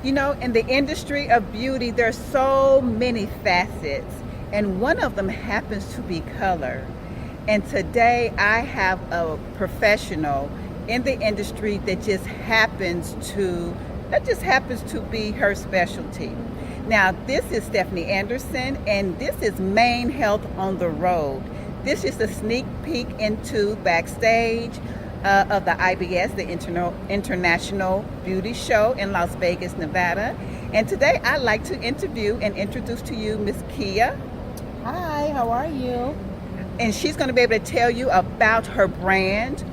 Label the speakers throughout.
Speaker 1: You know, in the industry of beauty, there's so many facets, and one of them happens to be color. And today I have a professional in the industry that just happens to be her specialty. Now, this is Stephanie Anderson, and this is Main Health on the Road. This is a sneak peek into backstage of the IBS, the International Beauty Show in Las Vegas, Nevada. And today I'd like to interview and introduce to you Miss Keya.
Speaker 2: Hi, how are you?
Speaker 1: And she's going to be able to tell you about her brand,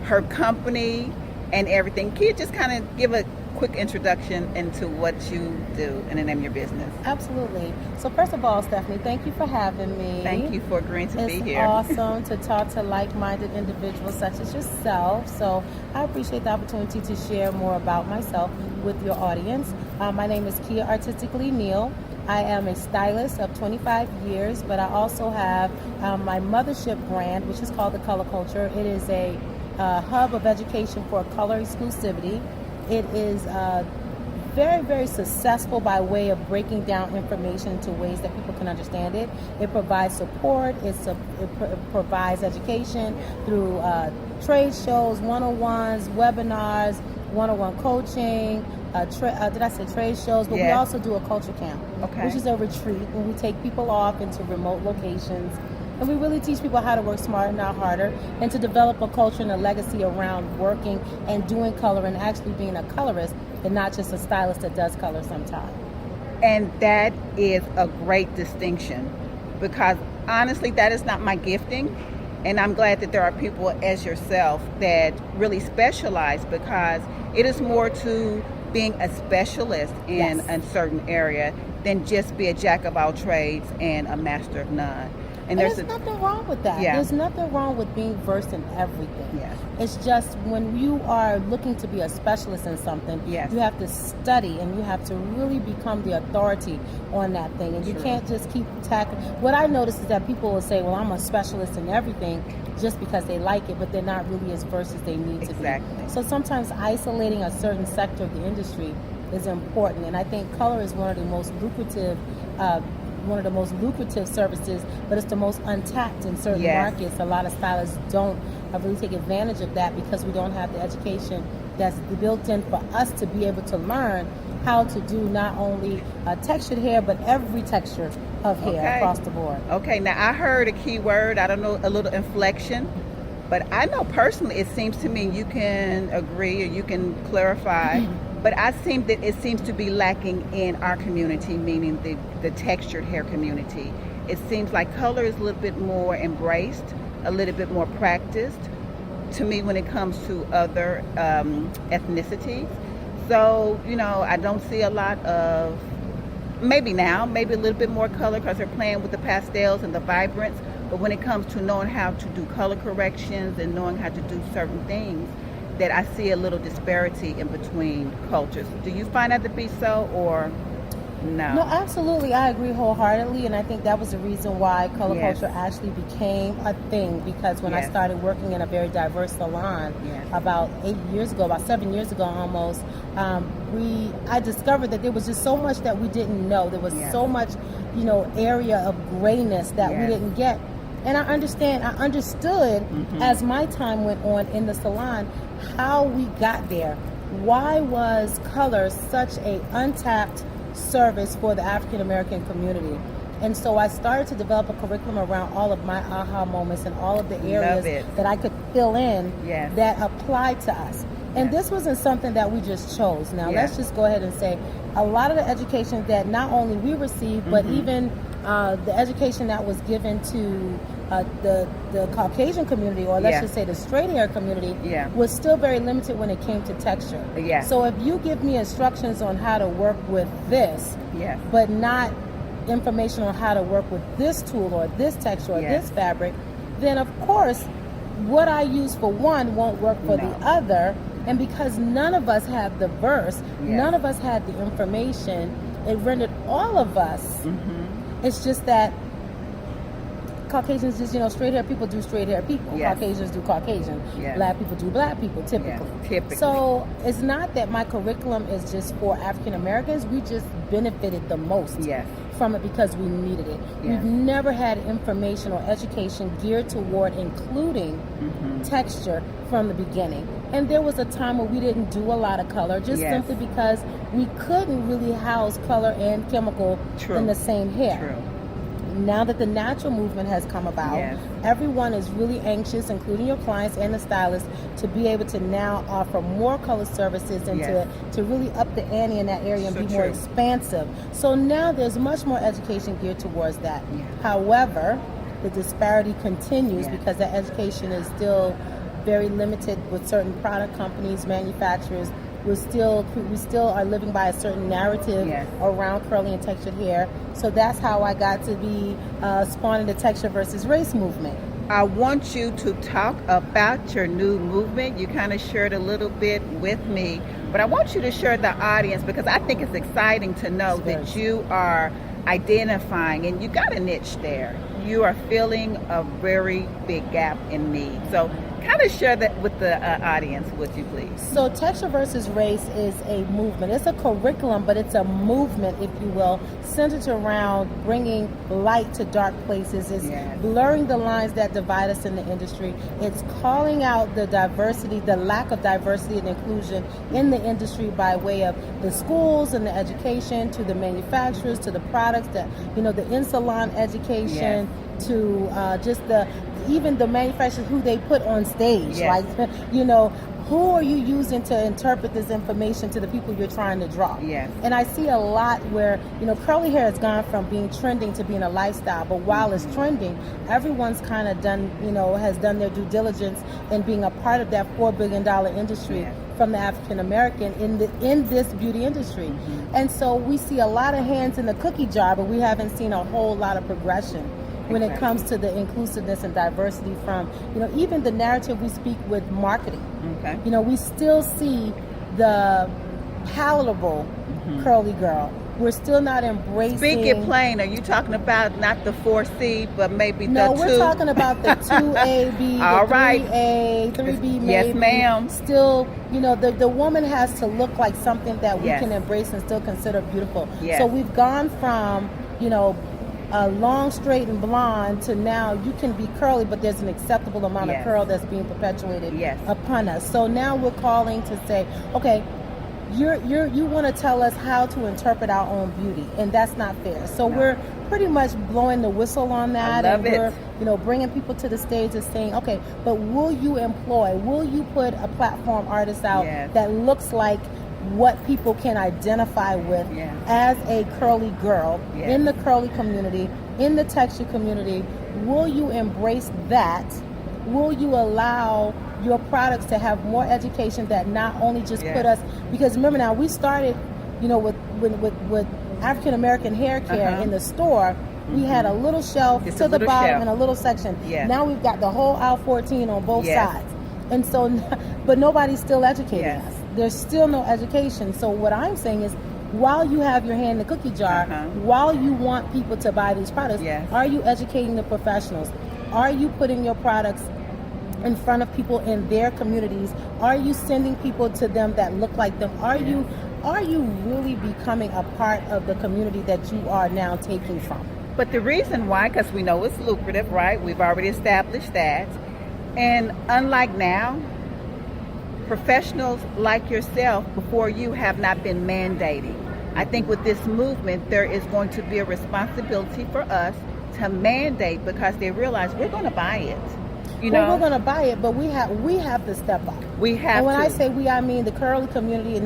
Speaker 1: her company, and everything. Keya, just kind of give a quick introduction into what you do and the name of your business.
Speaker 2: Absolutely. So first of all, Stephanie, thank you for having me.
Speaker 1: Thank you for agreeing to be here.
Speaker 2: It's awesome to talk to like-minded individuals such as yourself. So I appreciate the opportunity to share more about myself with your audience. My name is Keya Artistically Neal. I am a stylist of 25 years, but I also have my mothership brand, which is called The Color Culture. It is a hub of education for color exclusivity. It is very, very successful by way of breaking down information into ways that people can understand it. It provides support. It provides education through trade shows, one-on-ones, webinars, one-on-one coaching. Did I say trade shows? But we also do a culture camp, which is a retreat when we take people off into remote locations. And we really teach people how to work smarter, not harder, and to develop a culture and a legacy around working and doing color and actually being a colorist and not just a stylist that does color sometimes.
Speaker 1: And that is a great distinction, because honestly, that is not my gifting. And I'm glad that there are people as yourself that really specialize, because it is more to being a specialist in a certain area than just be a jack of all trades and a master of none.
Speaker 2: And there's nothing wrong with that.
Speaker 1: Yeah.
Speaker 2: There's nothing wrong with being versed in everything.
Speaker 1: Yes.
Speaker 2: It's just when you are looking to be a specialist in something, you have to study and you have to really become the authority on that thing. And you can't just keep tackling. What I notice is that people will say, well, I'm a specialist in everything just because they like it, but they're not really as versed as they need to be. So sometimes isolating a certain sector of the industry is important. And I think color is one of the most lucrative services, but it's the most untapped in certain markets. A lot of stylists don't really take advantage of that because we don't have the education that's built in for us to be able to learn how to do not only textured hair, but every texture of hair across the board.
Speaker 1: Okay, now I heard a key word, I don't know, a little inflection, but I know personally it seems to me, you can agree or you can clarify, but it seems to be lacking in our community, meaning the textured hair community. It seems like color is a little bit more embraced, a little bit more practiced to me when it comes to other ethnicities. So, you know, I don't see a lot of, maybe a little bit more color because they're playing with the pastels and the vibrance, but when it comes to knowing how to do color corrections and knowing how to do certain things, that I see a little disparity in between cultures. Do you find that to be so, or no?
Speaker 2: No, absolutely. I agree wholeheartedly, and I think that was the reason why color culture actually became a thing, because when I started working in a very diverse salon about 7 years ago almost, I discovered that there was just so much that we didn't know. There was so much, area of grayness that we didn't get. And I understood as my time went on in the salon how we got there. Why was color such a untapped service for the African American community? And so I started to develop a curriculum around all of my aha moments and all of the areas that I could fill in that applied to us. And this wasn't something that we just chose. Now, let's just go ahead and say a lot of the education that not only we received, but even the education that was given to the Caucasian community, or let's just say the straight hair community, was still very limited when it came to texture. So if you give me instructions on how to work with this, but not information on how to work with this tool or this texture or this fabric, then of course what I use for one won't work for the other. And because none of us had the verse, none of us had the information, it rendered all of us. It's just that Caucasians just, straight hair people do straight hair people.
Speaker 1: Yes.
Speaker 2: Caucasians do Caucasian.
Speaker 1: Yes.
Speaker 2: Black people do black people, typically.
Speaker 1: Yes, typically.
Speaker 2: So it's not that my curriculum is just for African Americans. We just benefited the most from it because we needed it.
Speaker 1: Yes.
Speaker 2: We've never had information or education geared toward including texture from the beginning. And there was a time where we didn't do a lot of color, just simply because we couldn't really house color and chemical in the same hair.
Speaker 1: True.
Speaker 2: Now that the natural movement has come about, everyone is really anxious, including your clients and the stylists, to be able to now offer more color services and to really up the ante in that area and be more expansive. So now there's much more education geared towards that. However, the disparity continues because that education is still very limited with certain product companies, manufacturers. We still are living by a certain narrative around curly and textured hair. So that's how I got to be spawning the texture versus race movement.
Speaker 1: I want you to talk about your new movement. You kind of shared a little bit with me, but I want you to share the audience because I think it's exciting to know that you are identifying and you got a niche there. You are filling a very big gap in need. So kind of share that with the audience, would you please?
Speaker 2: So texture versus race is a movement. It's a curriculum, but it's a movement, if you will, centered around bringing light to dark places. It's blurring the lines that divide us in the industry. It's calling out the diversity, the lack of diversity and inclusion in the industry by way of the schools and the education, to the manufacturers, to the products, the in-salon education, to just even the manufacturers who they put on stage. Like, who are you using to interpret this information to the people you're trying to draw? And I see a lot where, curly hair has gone from being trending to being a lifestyle, but while it's trending, everyone's kind of done, has done their due diligence in being a part of that $4 billion industry from the African American in this beauty industry. And so we see a lot of hands in the cookie jar, but we haven't seen a whole lot of progression when it comes to the inclusiveness and diversity from, even the narrative we speak with marketing. We still see the palatable curly girl. We're still not embracing.
Speaker 1: Speak it plain. Are you talking about not the 4C, but maybe the 2?
Speaker 2: No, we're talking about the 2AB,
Speaker 1: All
Speaker 2: the 3A, 3B maybe.
Speaker 1: Yes, ma'am.
Speaker 2: Still, the woman has to look like something that we can embrace and still consider beautiful. So we've gone from, a long, straight, and blonde to now you can be curly, but there's an acceptable amount of curl that's being perpetuated upon us. So now we're calling to say, okay, you want to tell us how to interpret our own beauty, and that's not fair. So we're pretty much blowing the whistle on that, and we're bringing people to the stage and saying, okay, but will you put a platform artist out that looks like what people can identify with as a curly girl in the curly community, in the texture community? Will you embrace that? Will you allow your products to have more education that not only just put us, because remember now we started, with African American hair care in the store. We had a little shelf to the bottom and a little section. Now we've got the whole aisle 14 on both sides. And so, but nobody's still educating us. There's still no education. So what I'm saying is, while you have your hand in the cookie jar, while you want people to buy these products, are you educating the professionals? Are you putting your products in front of people in their communities? Are you sending people to them that look like them? Are you really becoming a part of the community that you are now taking from?
Speaker 1: But the reason why, because we know it's lucrative, right? We've already established that. And unlike now, professionals like yourself before you have not been mandating. I think with this movement, there is going to be a responsibility for us to mandate, because they realize we're going to buy it.
Speaker 2: Well, we're going to buy it, but we have to step up.
Speaker 1: We have
Speaker 2: and when
Speaker 1: to.
Speaker 2: I say we, I mean the curly community,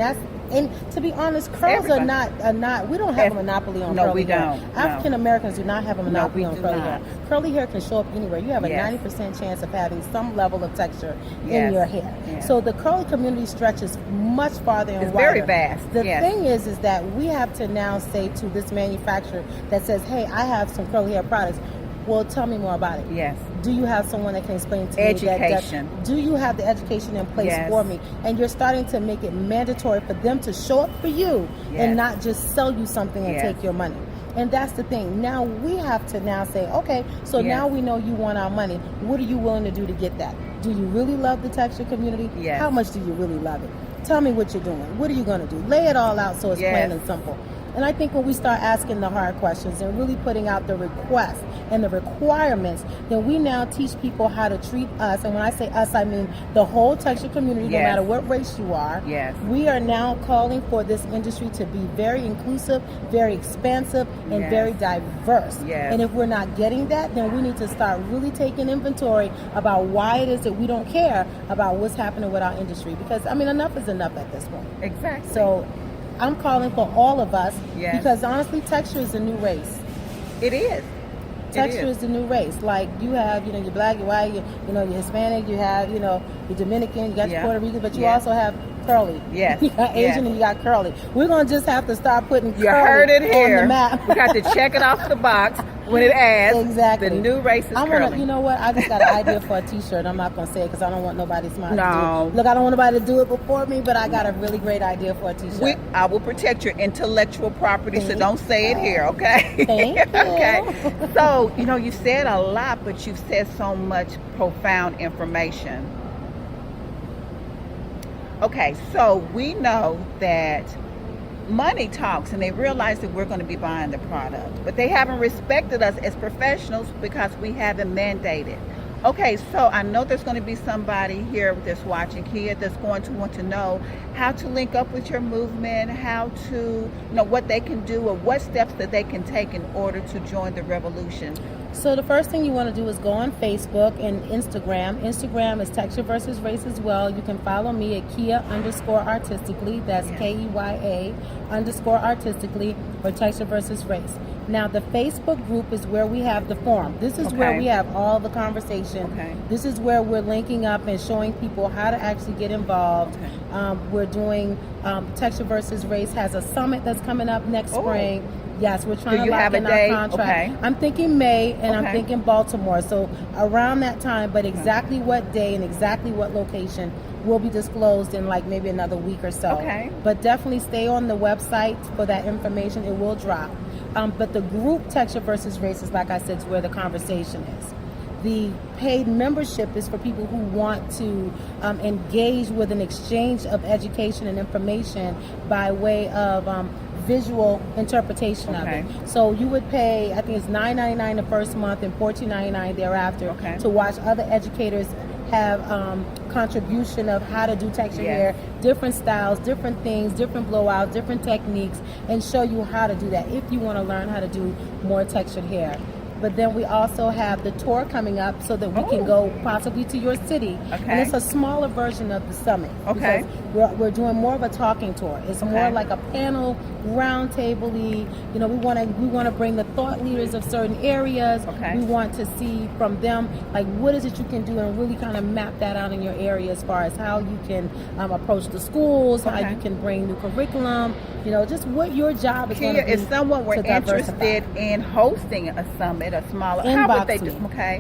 Speaker 2: and to be honest, curls are not. We don't have a monopoly on curly hair.
Speaker 1: No, we don't.
Speaker 2: African Americans do not have a monopoly on curly hair.
Speaker 1: Not.
Speaker 2: Curly hair can show up anywhere. You have a 90% chance of having some level of texture in your hair. So the curly community stretches much farther and wider.
Speaker 1: It's very vast.
Speaker 2: The thing is that we have to now say to this manufacturer that says, "Hey, I have some curly hair products." Well, tell me more about it.
Speaker 1: Yes.
Speaker 2: Do you have someone that can explain to me
Speaker 1: education?
Speaker 2: Do you have the education in place for me? And you're starting to make it mandatory for them to show up for you and not just sell you something and take your money. And that's the thing. Now we have to now say, okay, so now we know you want our money. What are you willing to do to get that? Do you really love the texture community?
Speaker 1: Yes.
Speaker 2: How much do you really love it? Tell me what you're doing. What are you going to do? Lay it all out so it's plain and simple. And I think when we start asking the hard questions and really putting out the requests and the requirements, then we now teach people how to treat us. And when I say us, I mean the whole texture community, no matter what race you are.
Speaker 1: Yes.
Speaker 2: We are now calling for this industry to be very inclusive, very expansive, and very diverse.
Speaker 1: Yes.
Speaker 2: And if we're not getting that, then we need to start really taking inventory about why it is that we don't care about what's happening with our industry. Because, I mean, enough is enough at this point.
Speaker 1: Exactly.
Speaker 2: So I'm calling for all of us because honestly, texture is a new race.
Speaker 1: It is.
Speaker 2: Texture is the new race. Like you have, you know, you're black, you're white, you're Hispanic, you have, you're Dominican, you got your Puerto Rican, but you also have curly.
Speaker 1: Yes.
Speaker 2: You got Asian and you got curly. We're gonna just have to start putting curly
Speaker 1: heard it here.
Speaker 2: on the map.
Speaker 1: We got to check it off the box when it asks. The new race is curly.
Speaker 2: You know what? I just got an idea for a T-shirt. I'm not gonna say it because I don't want nobody smart to do it. Look, I don't want nobody to do it before me, but I got a really great idea for a T-shirt.
Speaker 1: I will protect your intellectual property, so don't say it here, okay?
Speaker 2: Thank you.
Speaker 1: Okay. So, you said a lot, but you've said so much profound information. Okay, so we know that money talks, and they realize that we're going to be buying the product, but they haven't respected us as professionals because we haven't mandated. Okay, so I know there's going to be somebody here that's watching, Keya, that's going to want to know how to link up with your movement, how to, what they can do, or what steps that they can take in order to join the revolution.
Speaker 2: So the first thing you want to do is go on Facebook and Instagram. Instagram is Texture versus Race as well. You can follow me at Keya_artistically. That's KEYA_artistically, or Texture versus Race. Now the Facebook group is where we have the forum. This is where we have all the conversation. This is where we're linking up and showing people how to actually get involved. We're doing Texture versus Race has a summit that's coming up next spring. Yes, we're trying to lock in our contract. I'm thinking May, and I'm thinking Baltimore. So around that time, but exactly what day and exactly what location will be disclosed in like maybe another week or so. But definitely stay on the website for that information. It will drop. But the group Texture versus Race is, like I said, is where the conversation is. The paid membership is for people who want to engage with an exchange of education and information by way of visual interpretation of it. So you would pay, I think it's $9.99 the first month and $14.99 thereafter to watch other educators have contribution of how to do texture hair, different styles, different things, different blowouts, different techniques, and show you how to do that if you want to learn how to do more textured hair. But then we also have the tour coming up so that we can go possibly to your city. And it's a smaller version of the summit. Because we're doing more of a talking tour. It's more like a panel, round table-y. We want to bring the thought leaders of certain areas. We want to see from them, like, what is it you can do, and really kind of map that out in your area as far as how you can approach the schools, how you can bring new curriculum, just what your job is going to be.
Speaker 1: If someone were interested in hosting a summit, a smaller, how would they do?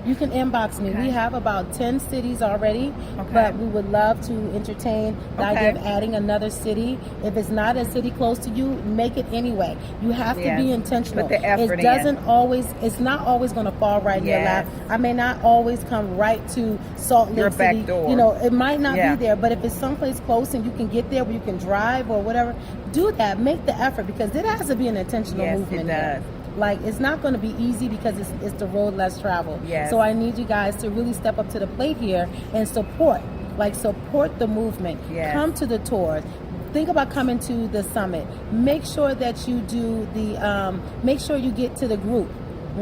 Speaker 1: You
Speaker 2: can inbox me. We have about 10 cities already, but we would love to entertain the idea of adding another city. If it's not a city close to you, make it anyway. You have to be intentional.
Speaker 1: Put the effort
Speaker 2: it's not always going to fall right in your lap. I may not always come right to Salt Lake City.
Speaker 1: Back door.
Speaker 2: It might not be there, but if it's someplace close and you can get there where you can drive or whatever, do that. Make the effort, because it has to be an intentional movement.
Speaker 1: It does.
Speaker 2: Like, it's not going to be easy because it's the road less traveled. So I need you guys to really step up to the plate here and support the movement. Come to the tours. Think about coming to the summit. Make sure that you do make sure you get to the group.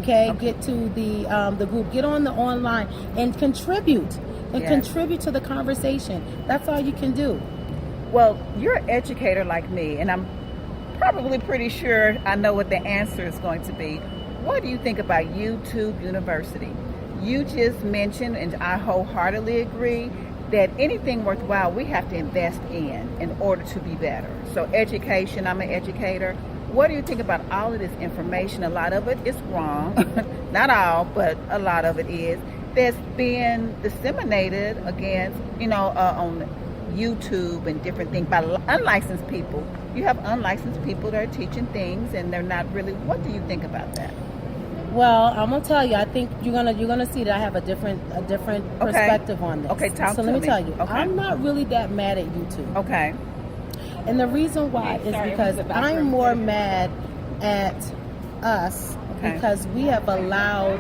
Speaker 2: Get to the group. Get on the online and contribute. Contribute to the conversation. That's all you can do.
Speaker 1: Well, you're an educator like me, and I'm probably pretty sure I know what the answer is going to be. What do you think about YouTube University? You just mentioned, and I wholeheartedly agree, that anything worthwhile we have to invest in order to be better. So education, I'm an educator. What do you think about all of this information? A lot of it is wrong. Not all, but a lot of it is. That's being disseminated against, on YouTube and different things by unlicensed people. you have unlicensed people that are teaching things, and they're not really. What do you think about that?
Speaker 2: Well, I'm gonna tell you. I think you're gonna see that I have a different perspective on this.
Speaker 1: Okay,
Speaker 2: so let me tell you. Okay. I'm not really that mad at YouTube.
Speaker 1: Okay.
Speaker 2: And the reason why is because I'm more mad at us because we have allowed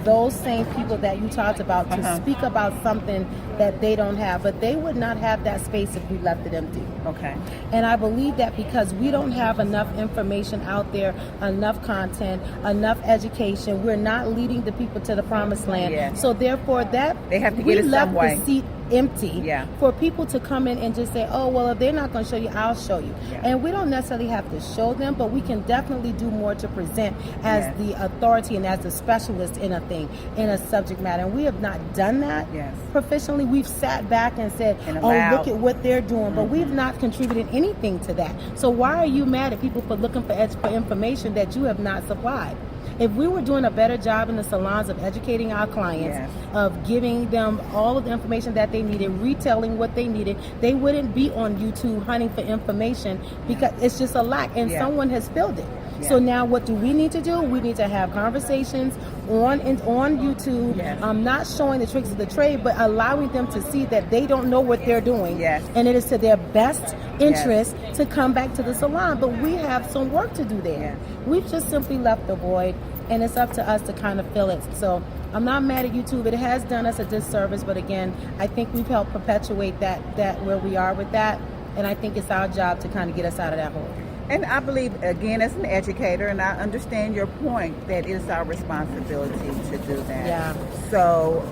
Speaker 2: those same people that you talked about to speak about something that they don't have, but they would not have that space if we left it empty.
Speaker 1: Okay.
Speaker 2: And I believe that because we don't have enough information out there, enough content, enough education, we're not leading the people to the promised land.
Speaker 1: Yes.
Speaker 2: So therefore, that
Speaker 1: they have to get it some way.
Speaker 2: The seat empty for people to come in and just say, oh, well, if they're not going to show you, I'll show you. And we don't necessarily have to show them, but we can definitely do more to present as the authority and as the specialist in a thing, in a subject matter. And we have not done that professionally. We've sat back and said, oh, look at what they're doing, but we've not contributed anything to that. So why are you mad at people for looking for information that you have not supplied? If we were doing a better job in the salons of educating our clients, of giving them all of the information that they needed, retailing what they needed, they wouldn't be on YouTube hunting for information because it's just a lack, and someone has filled it. So now what do we need to do? We need to have conversations on YouTube, not showing the tricks of the trade, but allowing them to see that they don't know what they're doing. And it is to their best interest to come back to the salon. But we have some work to do there. We've just simply left the void, and it's up to us to kind of fill it. So I'm not mad at YouTube. It has done us a disservice, but again, I think we've helped perpetuate that where we are with that. And I think it's our job to kind of get us out of that hole.
Speaker 1: And I believe, again, as an educator, and I understand your point, that it is our responsibility to do that. So,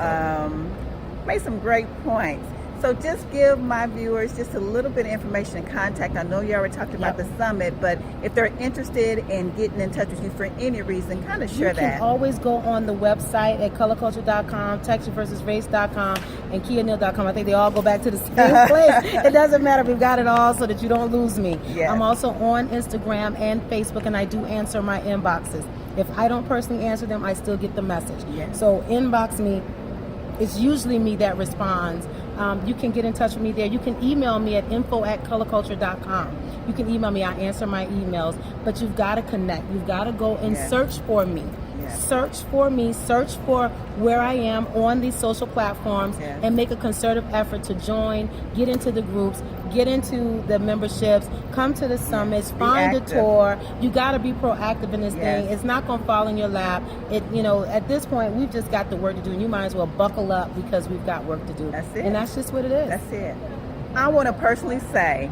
Speaker 1: made some great points. So just give my viewers just a little bit of information and contact. I know you already talked about the summit, but if they're interested in getting in touch with you for any reason, kind of share that.
Speaker 2: You can always go on the website at colorculture.com, textureversusrace.com, and KeyaNeal.com. I think they all go back to the same place. It doesn't matter. We've got it all so that you don't lose me. I'm also on Instagram and Facebook, and I do answer my inboxes. If I don't personally answer them, I still get the message. So inbox me. It's usually me that responds. You can get in touch with me there. You can email me at info@colorculture.com. You can email me. I answer my emails. But you've got to connect. You've got to go and search for me. Search for me. Search for where I am on these social platforms and make a concerted effort to join, get into the groups, get into the memberships, come to the summits, find a tour. You got to be proactive in this thing. It's not going to fall in your lap. At this point, we've just got the work to do, and you might as well buckle up because we've got work to do.
Speaker 1: That's it.
Speaker 2: And that's just what it is.
Speaker 1: That's it. I want to personally say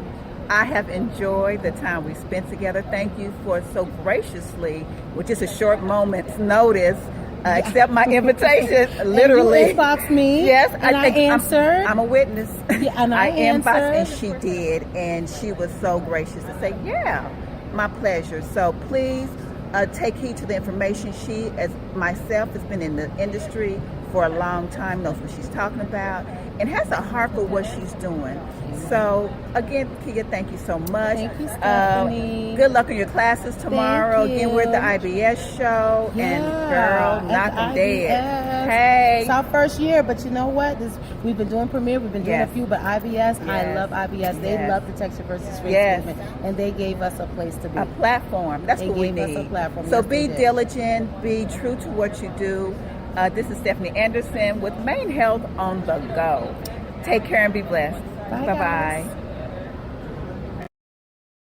Speaker 1: I have enjoyed the time we spent together. Thank you for so graciously, with just a short moment's notice, accept my invitation. Literally,
Speaker 2: and you inboxed me.
Speaker 1: Yes,
Speaker 2: and I answered.
Speaker 1: I'm a witness.
Speaker 2: And I answered.
Speaker 1: Inboxed, and she did, and she was so gracious to say, "Yeah, my pleasure." So please take heed to the information. She, as myself, has been in the industry for a long time, knows what she's talking about, and has a heart for what she's doing. So again, Keya, thank you so much.
Speaker 2: Thank you, Stephanie.
Speaker 1: Good luck in your classes tomorrow.
Speaker 2: Thank you.
Speaker 1: Again, we're at the IBS show, and girl, knock them dead.
Speaker 2: Hey, it's our first year, but you know what? We've been doing premiere, we've been doing a few, but IBS, I love IBS. They love the Texture versus Race movement, and they gave us a place to be,
Speaker 1: a platform. That's what we need.
Speaker 2: Us a platform.
Speaker 1: So be diligent, be true to what you do. This is Stephanie Anderson with Main Health on the Go. Take care and be blessed.
Speaker 2: Bye,
Speaker 1: bye.